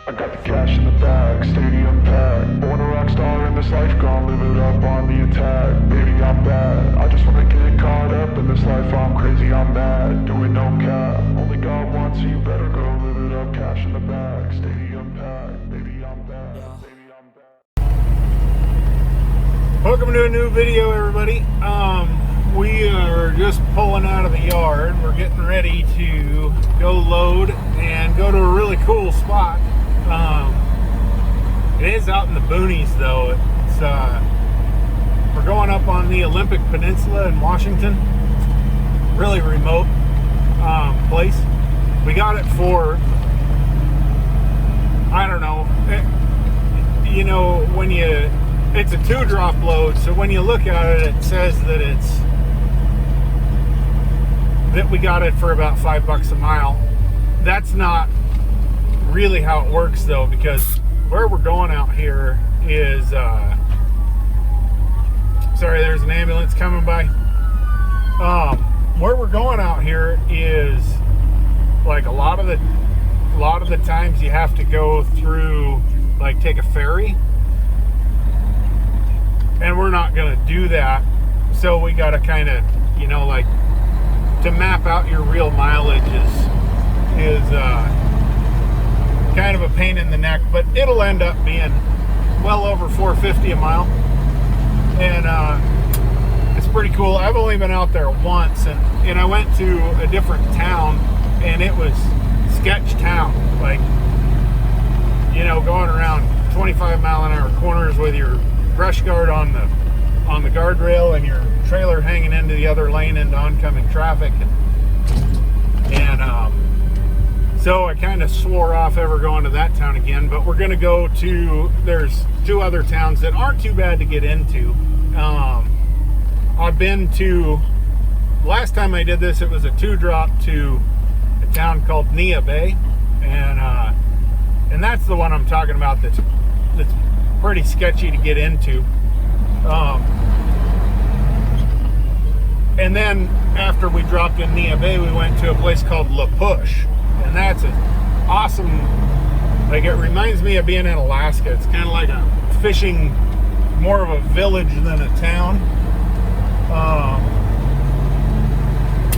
I got the cash in the bag, stadium packed. Born a rock star in this life, gone live it up on the attack. Baby, I'm bad, I just wanna get caught up in this life. I'm crazy, I'm mad, doing no cap. Only God wants you, better go live it up. Cash in the bag, stadium packed. Baby, I'm bad, baby, I'm bad. Welcome to a new video, everybody. We are just pulling out of the yard. We're getting ready to go load and go to a really cool spot. It is out in the boonies, though. It's we're going up on the Olympic Peninsula in Washington. Really remote place. We got it for, I don't know, you know, when you, it's a 2-drop load, so when you look at it, it says that we got it for about $5 a mile. That's not really how it works, though, because where we're going out here is sorry, there's an ambulance coming by. Where we're going out here is like a lot of the times you have to go through, like, take a ferry, and we're not going to do that. So we got to kind of, you know, like, to map out your real mileage is kind of a pain in the neck, but it'll end up being well over $4.50 a mile, and it's pretty cool. I've only been out there once, and I went to a different town, and it was sketch town, like, you know, going around 25-mile-an-hour corners with your brush guard on the guardrail and your trailer hanging into the other lane into oncoming traffic, and so I kind of swore off ever going to that town again. But we're going to go to, there's 2 other towns that aren't too bad to get into. I've been to, last time I did this, it was a 2-drop to a town called Nia Bay, and that's the one I'm talking about that's pretty sketchy to get into. And then after we dropped in Nia Bay, we went to a place called La Push, and that's an awesome, like, it reminds me of being in Alaska. It's kind of like a fishing, more of a village than a town,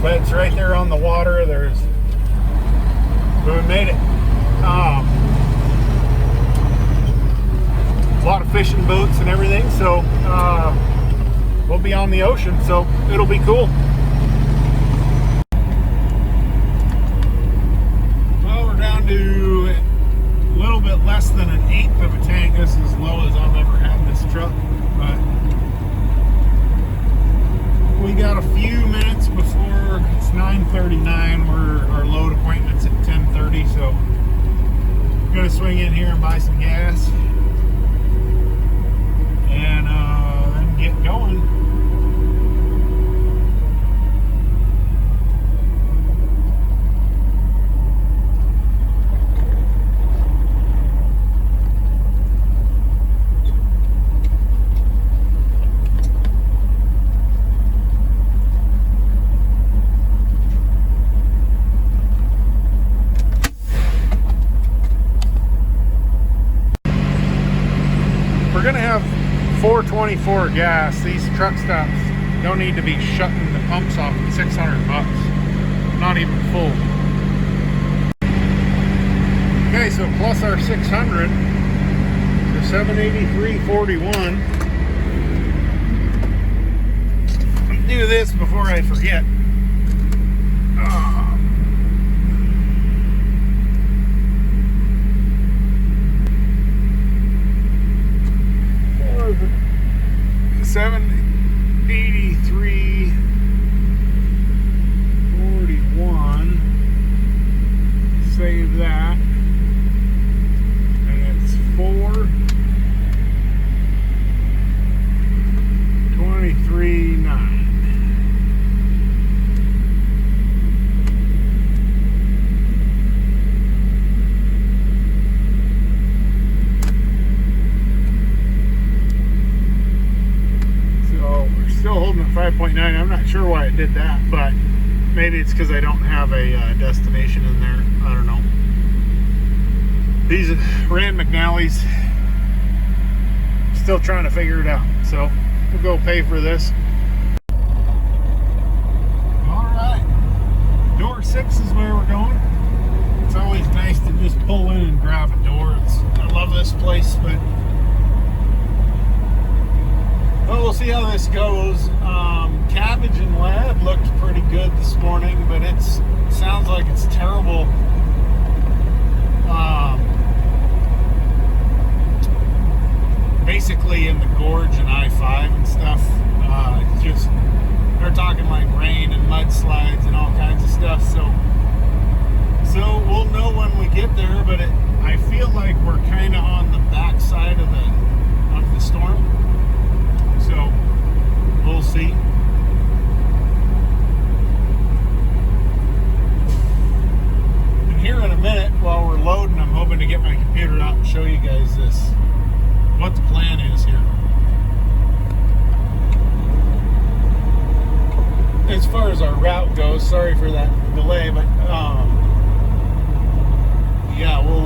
but it's right there on the water. We made it. A lot of fishing boats and everything, so we'll be on the ocean, so it'll be cool. Well, we're down to a little bit less than 1/8 of a tank. This is as low as I've ever had in this truck, but we got a few minutes before it's 9:39. Our load appointment's at 10:30, so I'm gonna swing in here and buy some gas and then get going. We're gonna have 424 gas. These truck stops don't need to be shutting the pumps off at $600. Not even full. Okay, so plus our 600, so 783.41. I'll do this before I forget. What was it? 783.41. Save that, and it's 423.9. Still holding at 5.9. I'm not sure why it did that, but maybe it's because I don't have a destination in there. I don't know. These Rand McNally's, still trying to figure it out. So we'll go pay for this. All right, door 6 is where we're going. It's always nice to just pull in and grab a door. I love this place, but well, we'll see how this goes. Cabbage and Lab looked pretty good this morning, but it sounds like it's terrible. Basically in the gorge and I-5 and stuff. Just they're talking like rain and mudslides and all kinds of stuff. So we'll know when we get there. But I feel like we're kind of on the back side of the storm. So we'll see. And here in a minute, while we're loading, I'm hoping to get my computer out and show you guys what the plan is here. As far as our route goes, sorry for that delay, but yeah, we'll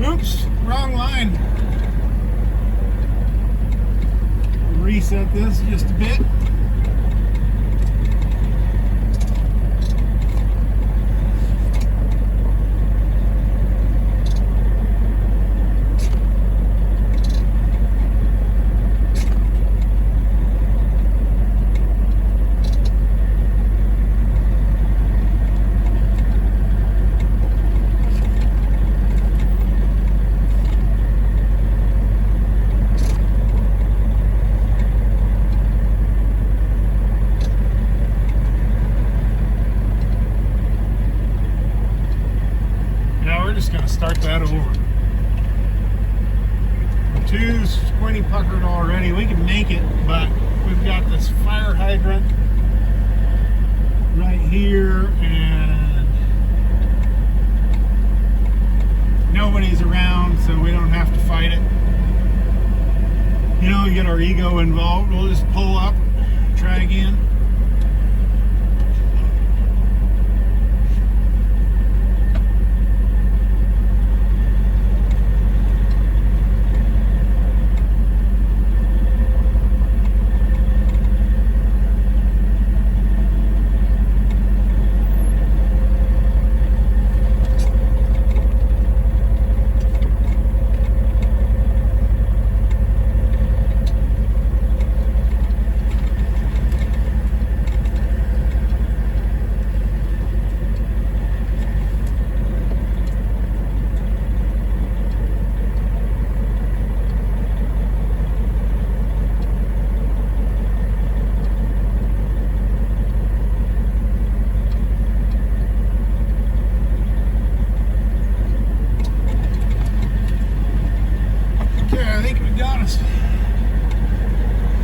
oops, wrong line. Reset this just a bit. Start that over. We're too squinty puckered already. We can make it, but we've got this fire hydrant right here, and nobody's around, so we don't have to fight it. You know, get our ego involved. We'll just pull up, try again.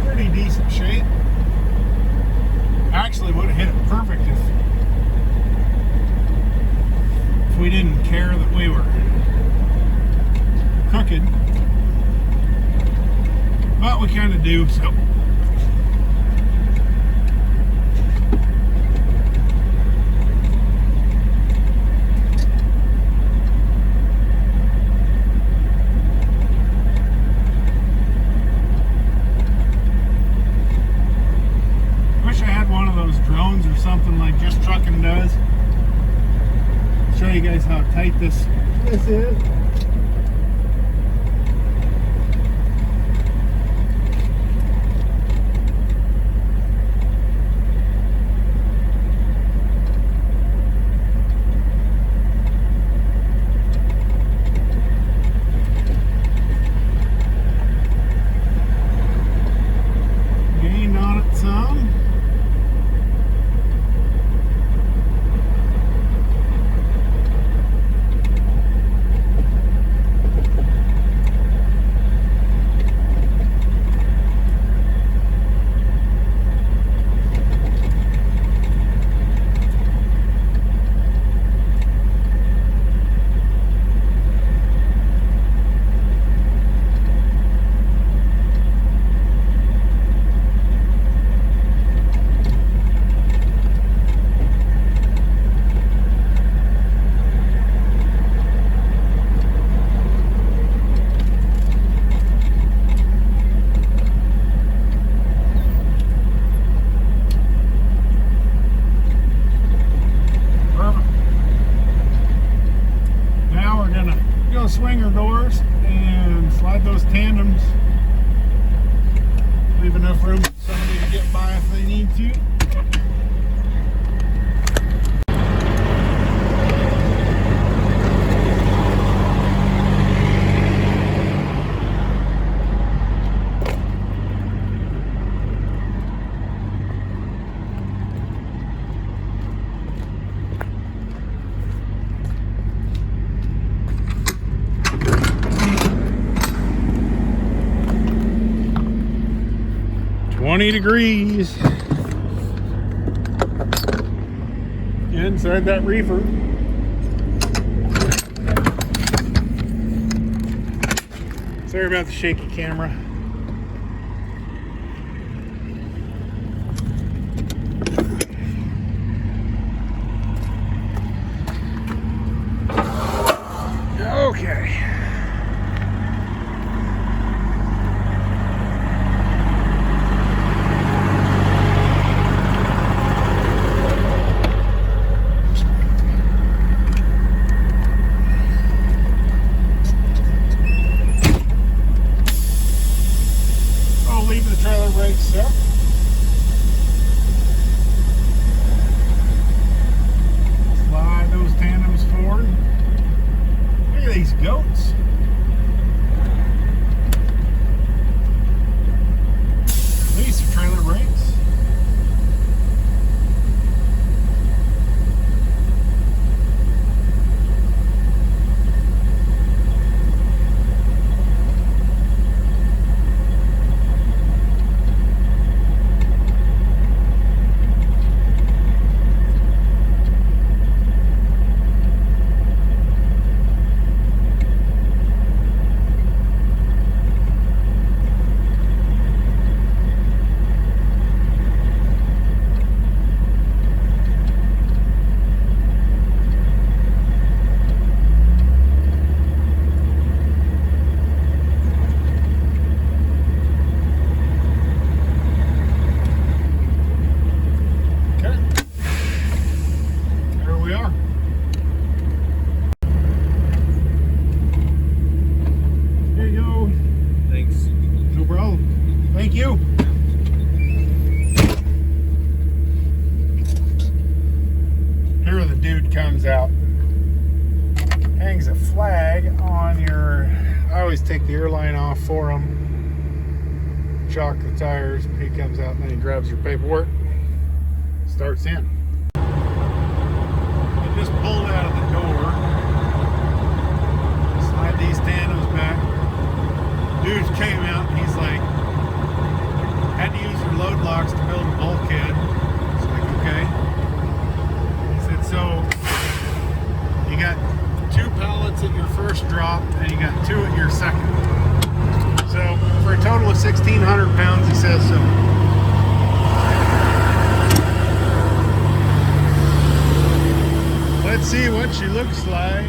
Pretty decent shape. Actually would have hit it perfect if we didn't care that we were crooked. But we kind of do, so. Drones or something like Just Trucking does. Show you guys how tight this is. 20 degrees. Inside that reefer. Sorry about the shaky camera. Okay. Oh, leave the trailer brakes up. Slide those tandems forward. Look at these goats. These are trailer brakes. Comes out, hangs a flag on your, I always take the airline off for him, shock the tires, he comes out and then he grabs your paperwork, starts in. I just pulled out of the door, slide these tandems back, dude came out and he's like, had to use your load locks to build a bulkhead. It's like, okay. He said, so you got 2 pallets at your first drop and you got 2 at your second. So for a total of 1,600 pounds, he says so. Let's see what she looks like.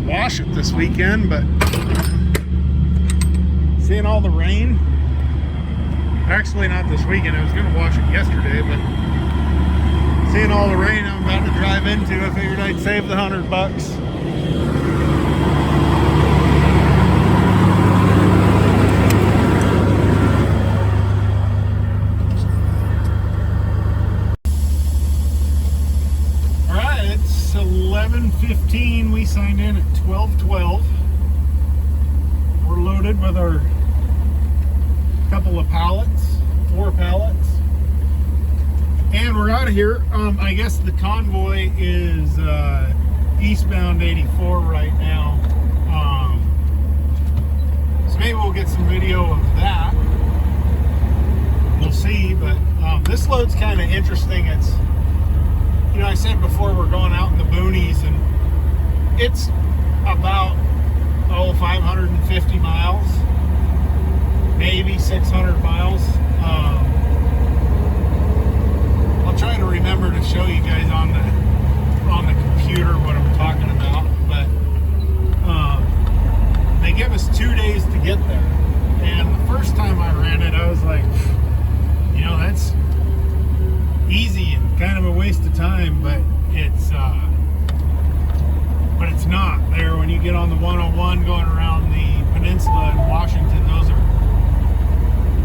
Wash it this weekend, but seeing all the rain, actually not this weekend, I was going to wash it yesterday, but seeing all the rain I'm about to drive into, I figured I'd save the $100. Alright, it's 11:15. We signed in at 12:12. We're loaded with our couple of pallets, 4 pallets, and we're out of here. I guess the Convoy is eastbound 84 right now, so maybe we'll get some video of that. We'll see, but this load's kind of interesting. It's, you know, I said before we're going out in the boonies, and it's about 550 miles, maybe 600 miles. I'll try to remember to show you guys on the computer what I'm talking about, but they give us 2 days to get there, and the first time I ran it, I was like, you know, that's easy and kind of a waste of time, but it's but it's not there. When you get on the 101 going around the Peninsula in Washington, those are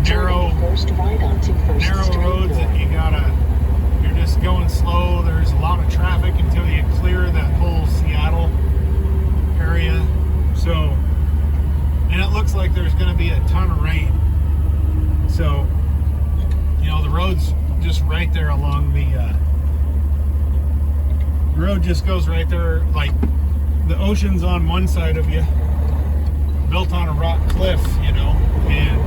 narrow roads that you're just going slow. There's a lot of traffic until you clear that whole Seattle area. So, and it looks like there's going to be a ton of rain. So, you know, the road's just right there along the road just goes right there, like the ocean's on one side of you, built on a rock cliff, you know, and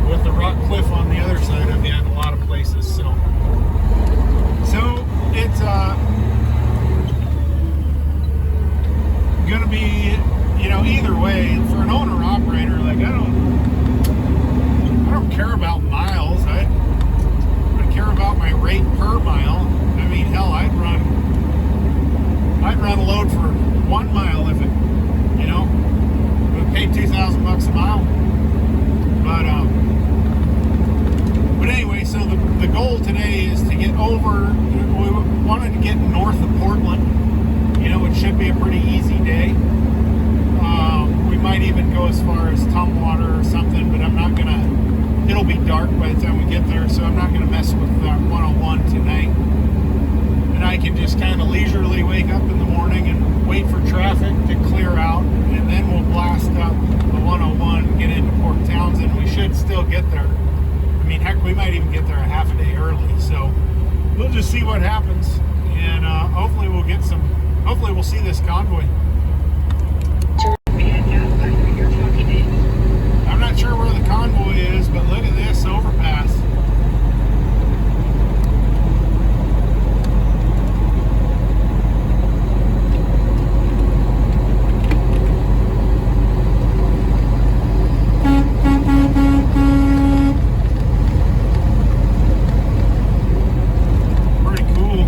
with the rock cliff on the other side of you in a lot of places. So it's gonna be, you know, either way for an owner operator. Like I don't care about miles. I care about my rate per mile. I mean, hell, I'd run a load for 1 mile if it, you know, would pay $2,000 a mile. But anyway, so the goal today is to get over. We wanted to get north of Portland. You know, it should be a pretty easy day. We might even go as far as Tumwater or something, but I'm not gonna. It'll be dark by the time we get there, so I'm not going to mess with that 101 tonight. And I can just kind of leisurely wake up in the morning and wait for traffic to clear out, and then we'll blast up the 101 and get into Port Townsend. We should still get there. I mean, heck, we might even get there a half a day early. So we'll just see what happens, and hopefully we'll get some. Hopefully we'll see this convoy. I'm not sure where the convoy is, but look at this overpass. Pretty cool.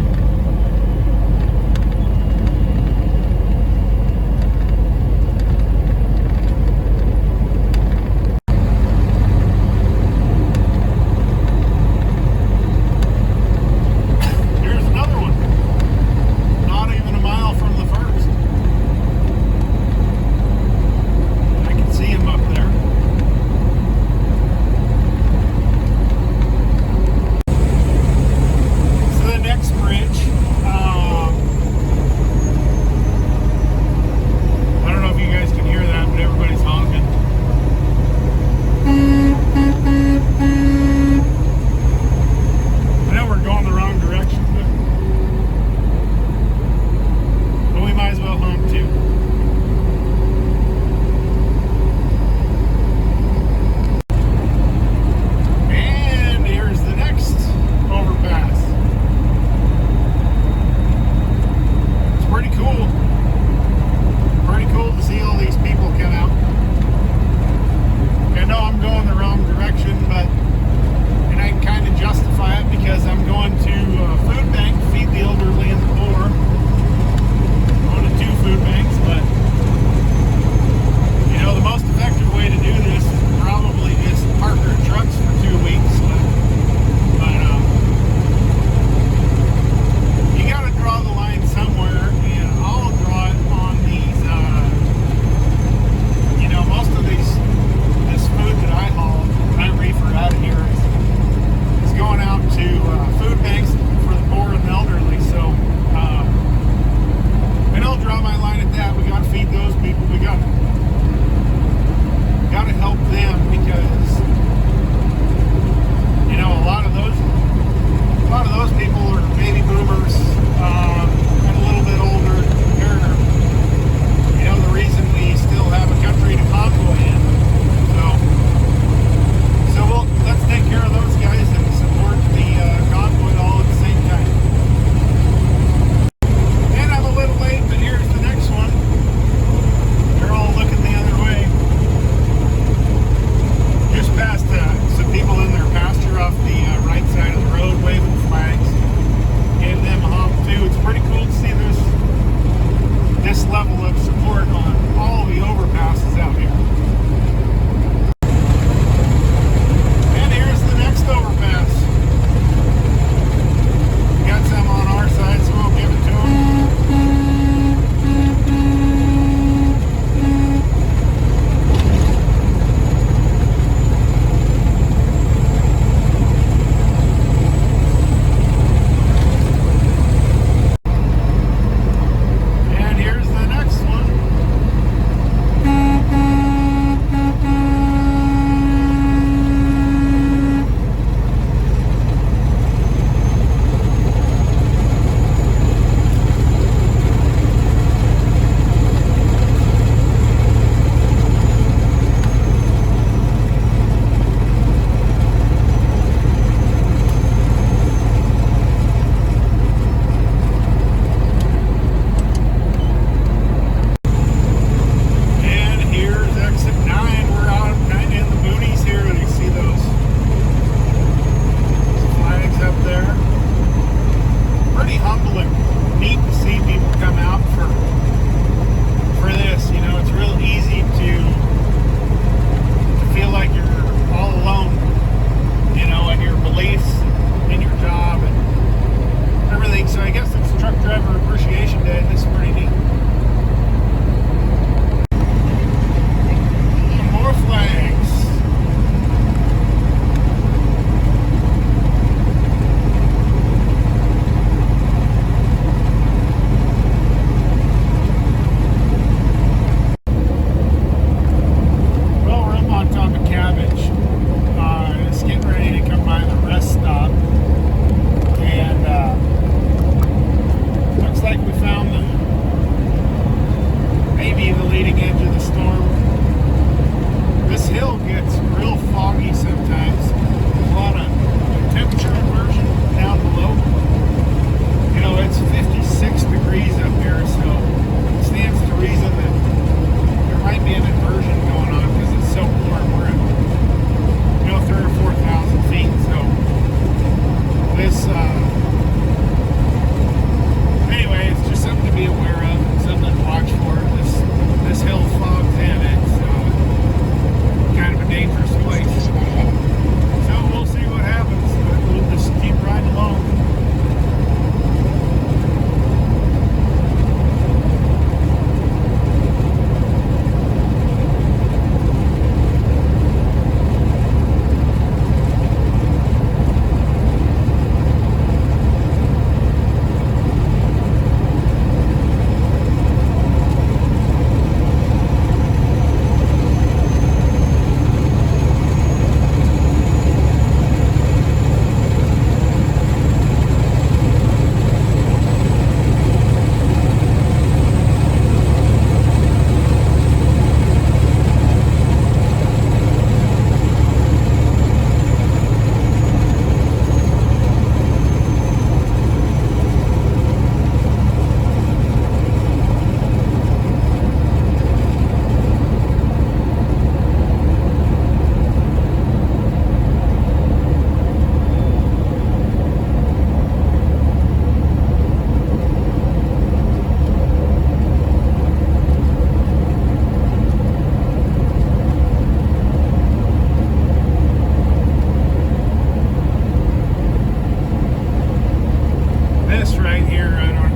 right here. I don't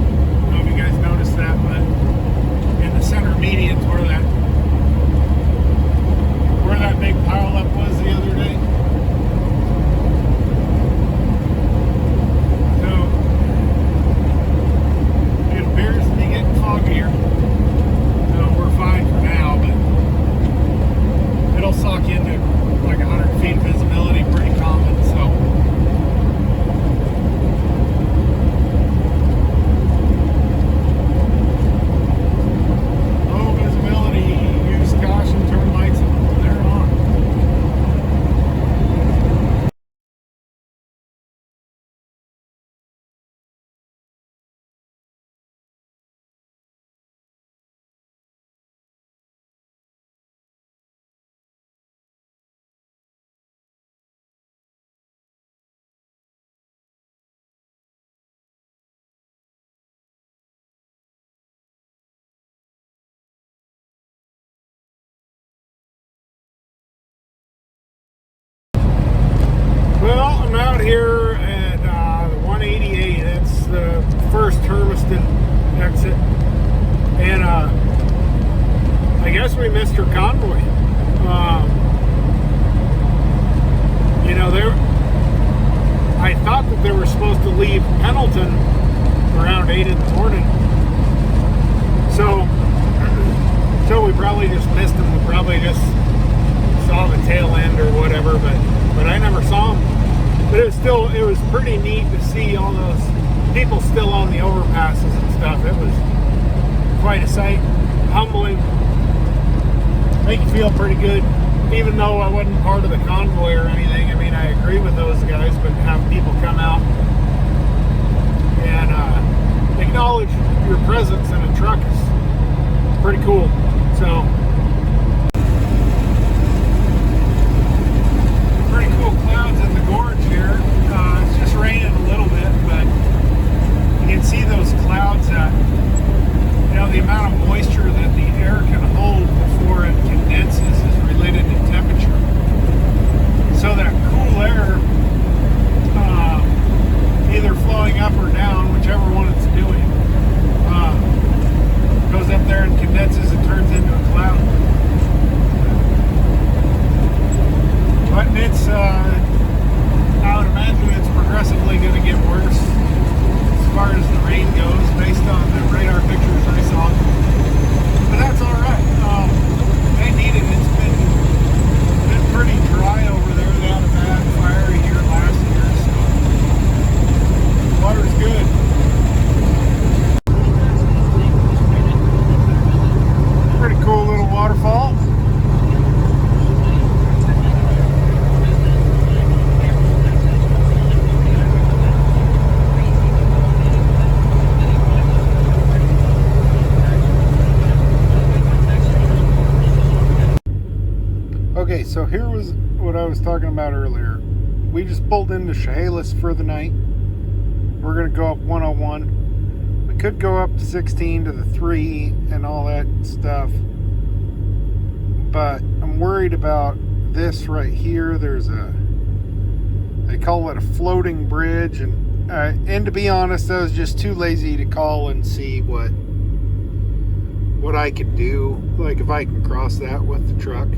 know if you guys noticed that, but in the center median's where that big pile up was the other day. So it appears to be getting foggier. So we're fine for now, but it'll suck into like 100 feet visibility, pretty common. So low visibility, use caution, turn lights on. They're on. Well, I'm out here at the 188. That's the first Hermiston exit. And I guess we missed her convoy. You know, I thought that they were supposed to leave Pendleton around 8 in the morning. So we probably just missed them. We probably just saw the tail end or whatever, but I never saw them. But it was pretty neat to see all those people still on the overpasses and stuff. It was quite a sight, humbling, make you feel pretty good. Even though I wasn't part of the convoy or anything, I mean, I agree with those guys, but have people come out and acknowledge your presence in a truck is pretty cool. So pretty cool clouds in the gorge here. It's just raining a little bit, but you can see those clouds that, you know, the amount of moisture that the air can hold before it condenses is related to temperature. So that cool air, either flowing up or down, whichever one it's doing, goes up there and condenses and turns into a cloud. But it's, I would imagine it's progressively going to get worse as far as the rain goes, based on the radar pictures I saw. But that's all right. They need it. It's been pretty dry over there. They had a bad fire here last year, so water's good. Pretty cool little waterfall. Okay, so here was what I was talking about earlier. We just pulled into Chehalis for the night. We're going to go up 101. We could go up to 16 to the 3 and all that stuff. But I'm worried about this right here. There's they call it a floating bridge. And to be honest, I was just too lazy to call and see what I could do. Like if I can cross that with the truck.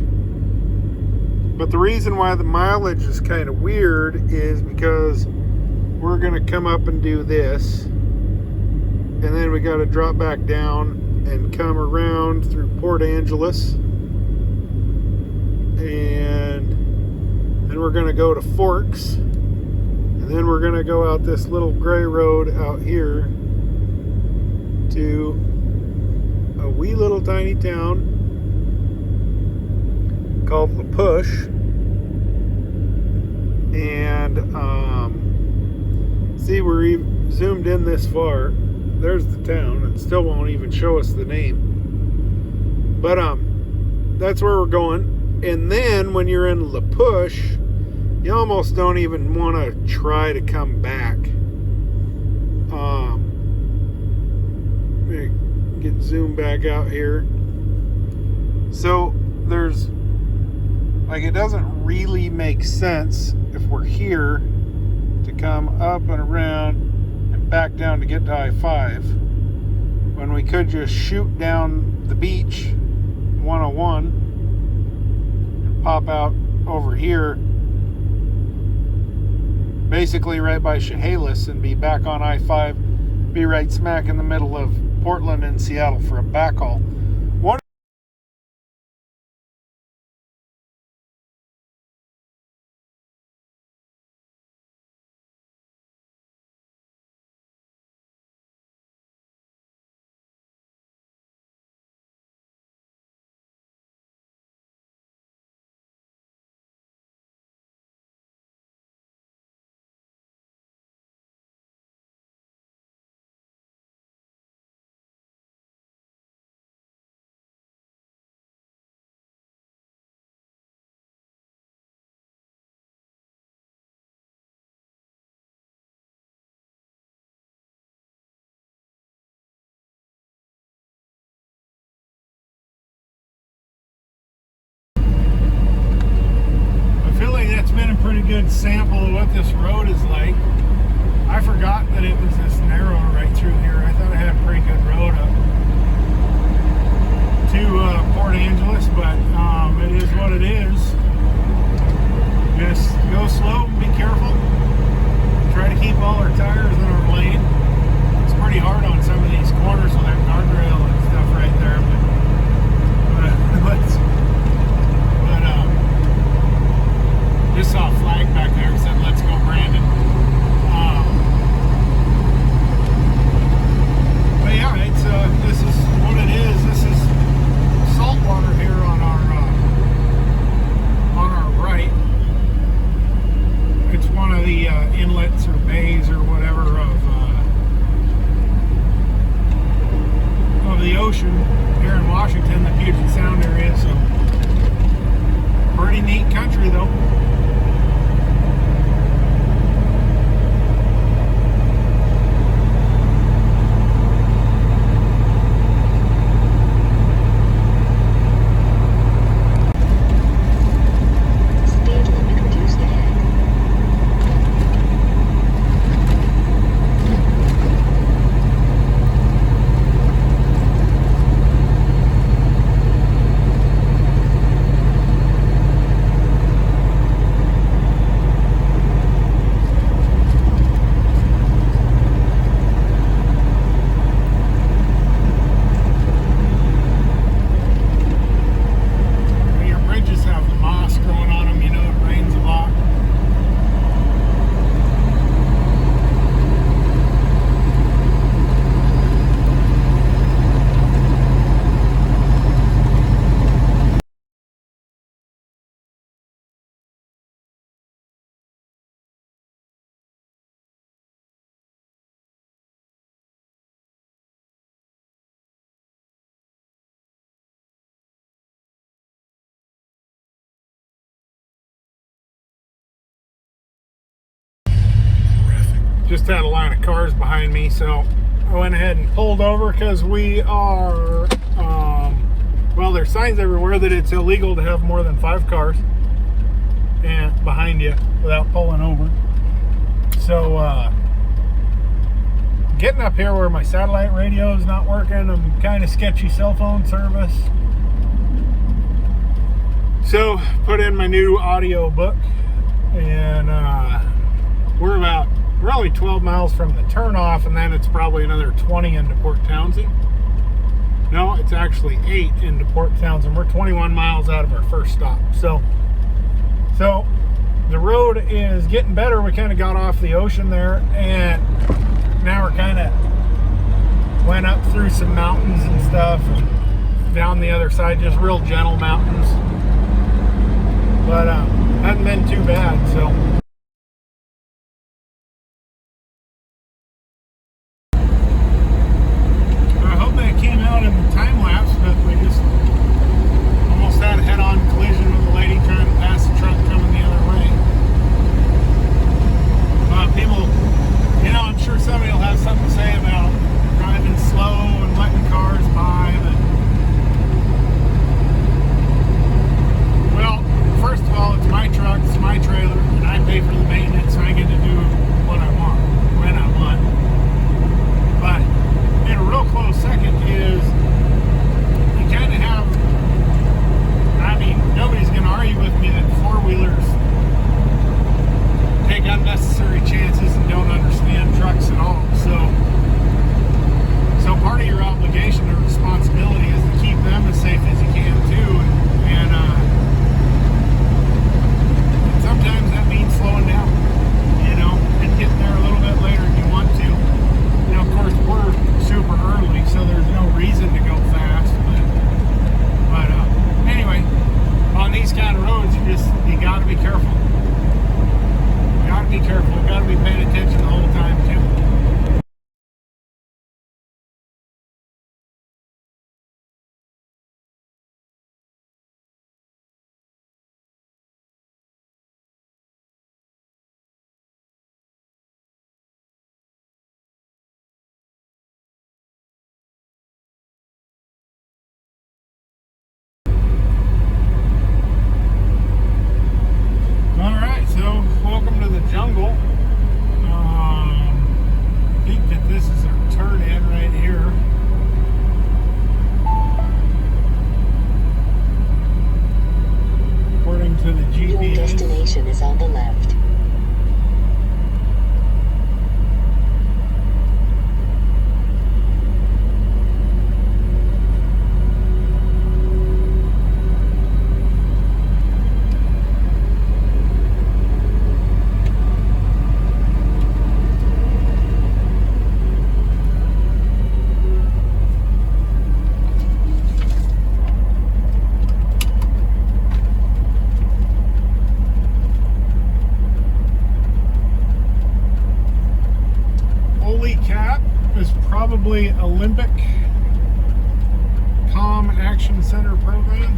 But the reason why the mileage is kind of weird is because we're going to come up and do this. And then we got to drop back down and come around through Port Angeles. And then we're going to go to Forks. And then we're going to go out this little gray road out here to a wee little tiny town called La Push. And see, we're zoomed in this far. There's the town. It still won't even show us the name. But that's where we're going. And then when you're in La Push, you almost don't even want to try to come back. Get zoomed back out here. So there's, like, it doesn't really make sense if we're here to come up and around and back down to get to I-5 when we could just shoot down the beach 101 and pop out over here, basically right by Chehalis, and be back on I-5, be right smack in the middle of Portland and Seattle for a backhaul. That's been a pretty good sample of what this road is like. I forgot that it was this narrow right through here. I thought I had a pretty good road up to Port Angeles, but it is what it is. Just go slow, be careful. Try to keep all our tires in our lane. It's pretty hard on some of these corners with that guardrail and stuff right there, just saw a flag back there that said, "Let's go, Brandon." But yeah, it's this is what it is. This is salt water here on our right. It's one of the inlets or bays or whatever of the ocean here in Washington, the Puget Sound area. So pretty neat country though. Just had a line of cars behind me, so I went ahead and pulled over because we are, well, there's signs everywhere that it's illegal to have more than 5 cars and behind you without pulling over. So, getting up here where my satellite radio is not working, I'm kind of sketchy cell phone service. So, put in my new audio book, and we're only 12 miles from the turnoff, and then it's probably another 20 into Port Townsend. No, it's actually 8 into Port Townsend. We're 21 miles out of our first stop. So the road is getting better. We kind of got off the ocean there, and now we're kind of went up through some mountains and stuff, and down the other side, just real gentle mountains. But hasn't been too bad, so. First of all, it's my truck, it's my trailer, and I probably Olympic Comm Action Center program.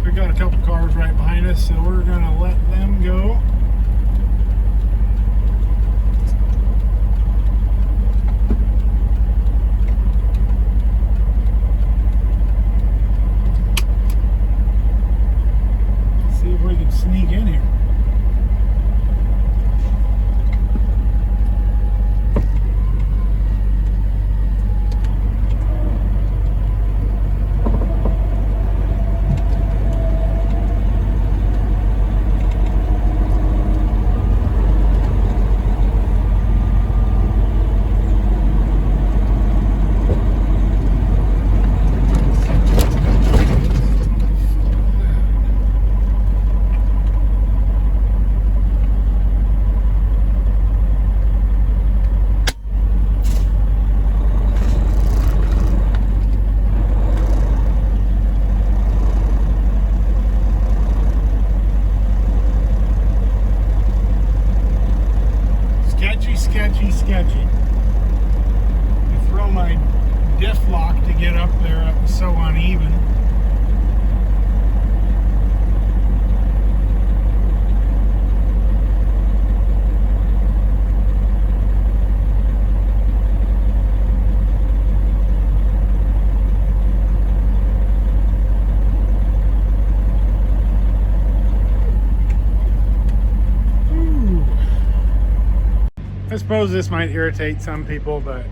We got a couple cars right behind us, so we're gonna let them go. Let's see if we can sneak in here. Sketchy. I throw my diff lock to get up there. It was so uneven. I suppose this might irritate some people, but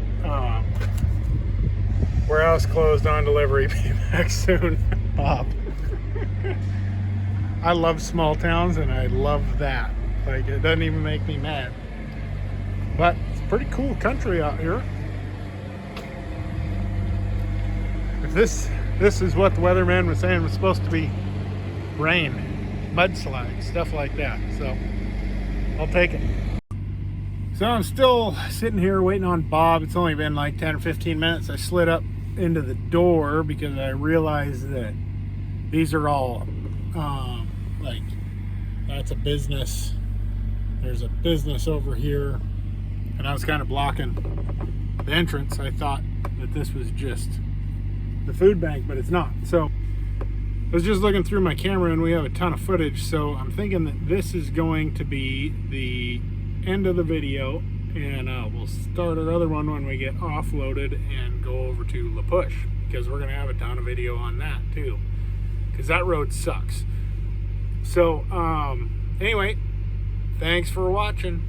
warehouse closed on delivery. Be back soon, Bob. I love small towns, and I love that. Like, it doesn't even make me mad. But it's pretty cool country out here. If this is what the weatherman was saying was supposed to be rain, mudslides, stuff like that. So I'll take it. So I'm still sitting here waiting on Bob. It's only been like 10 or 15 minutes. I slid up into the door because I realized that these are all like, that's a business. There's a business over here, and I was kind of blocking the entrance. I thought that this was just the food bank, but it's not. So I was just looking through my camera, and we have a ton of footage, so I'm thinking that this is going to be the end of the video, and we'll start our other one when we get offloaded and go over to La Push, because we're going to have a ton of video on that too, because that road sucks. So anyway, thanks for watching.